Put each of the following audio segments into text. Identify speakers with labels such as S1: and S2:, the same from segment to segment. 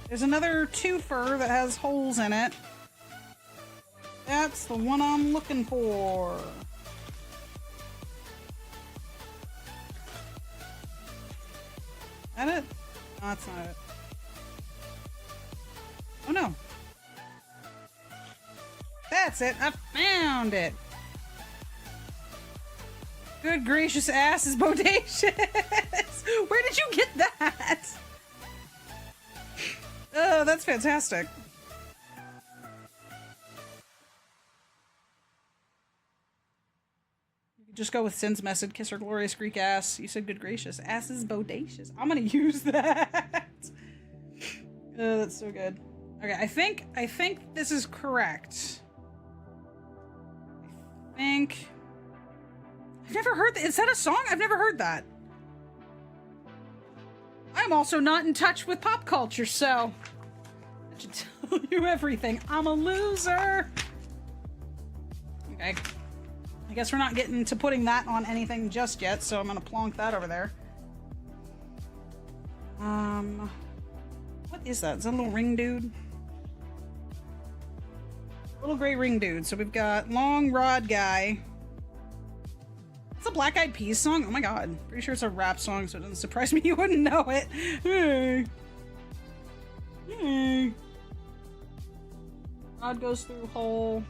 S1: There's another twofer that has holes in it. That's the one I'm looking for. That it? No, that's not it. Oh no. That's it. I found it. Good gracious ass is bodacious. Where did you get that? Oh, that's fantastic. You could just go with Sin's message. Kiss her glorious Greek ass. You said good gracious. Ass is bodacious. I'm gonna use that. Oh, that's so good. Okay, I think this is correct. I think I've never heard that. Is that a song? I've never heard that. I'm also not in touch with pop culture, so that should tell you everything. I'm a loser. Okay. I guess we're not getting to putting that on anything just yet, so I'm gonna plonk that over there. What is that? Is that a little ring dude? Little gray ring dude. So we've got Long Rod Guy. It's a Black Eyed Peas song? Oh my god. Pretty sure it's a rap song, so it doesn't surprise me you wouldn't know it. Hey. Hey. Rod goes through hole.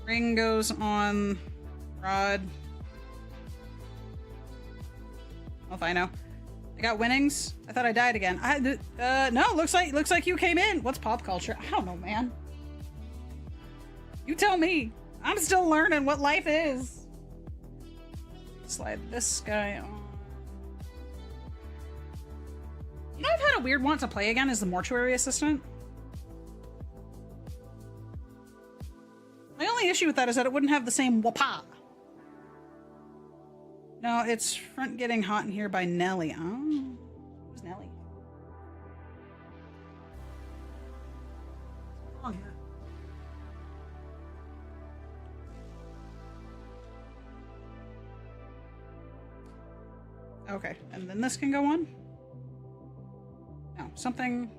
S1: Ring goes on Rod. Oh, if I know. I got winnings. I thought I died again. No, looks like you came in. What's pop culture? I don't know, man. You tell me. I'm still learning what life is. Slide this guy on. You know, I've had a weird want to play again as the mortuary assistant. My only issue with that is that it wouldn't have the same wapa. No, it's Front Getting Hot in Here by Nelly. Oh, who's Nelly? Oh, here. Okay, and then this can go on? No, something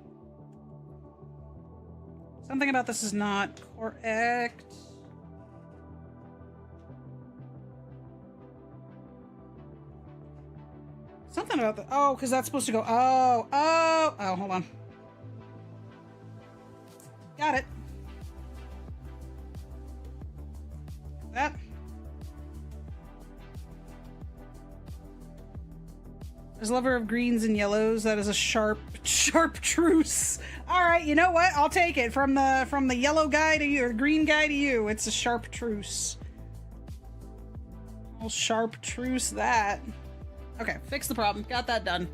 S1: about this is not correct. Something about the, oh, because that's supposed to go, oh, hold on. Got it. That. As a lover of greens and yellows, that is a sharp truce. All right, you know what? I'll take it from the yellow guy to you, or green guy to you. It's a sharp truce. I'll sharp truce that. Okay, fix the problem. Got that done.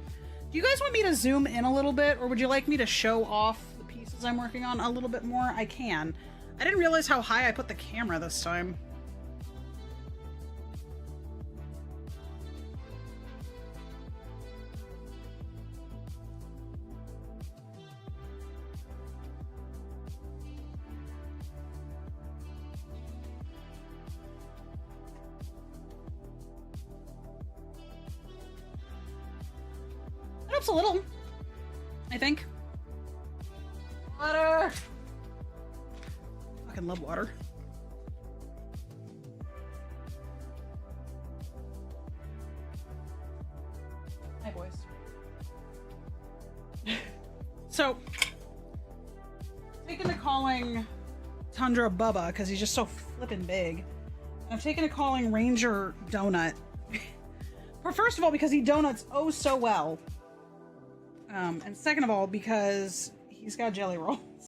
S1: Do you guys want me to zoom in a little bit, or would you like me to show off the pieces I'm working on a little bit more? I can. I didn't realize how high I put the camera this time. It helps a little, I think. Water. Fucking love water. Hi, boys. So, taken to calling Tundra Bubba because he's just so flippin' big. And I've taken to calling Ranger Donut. First of all, because he donuts oh so well. And second of all, because he's got jelly rolls.